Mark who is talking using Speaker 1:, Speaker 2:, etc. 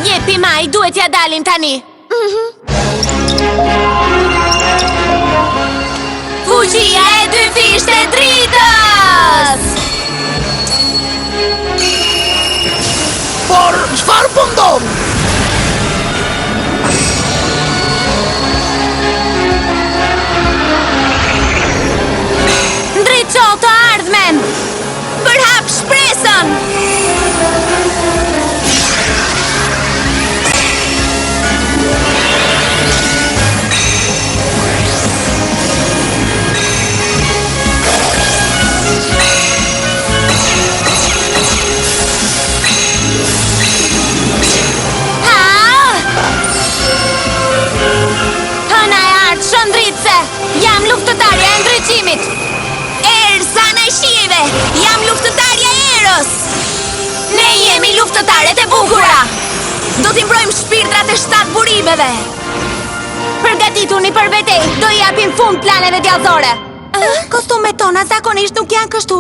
Speaker 1: Jepi Maj, duhet ja dalim tani. Fuqia e dy fisht e dritës!
Speaker 2: Por, çfarë po ndodh?
Speaker 1: Ndriço të ardhmen! Përhap shpresën! Jam luftëtarja e ndryqimit! Ersa në shive! Jam luftëtarja e Eros! Ne jemi luftëtaret e bukura! Do t'i mbrojmë shpirtrat e 7 burimeve! Përgatituni për betej! Do japim fund planeve djallëzore! Kostumet tona zakonisht nuk janë kështu!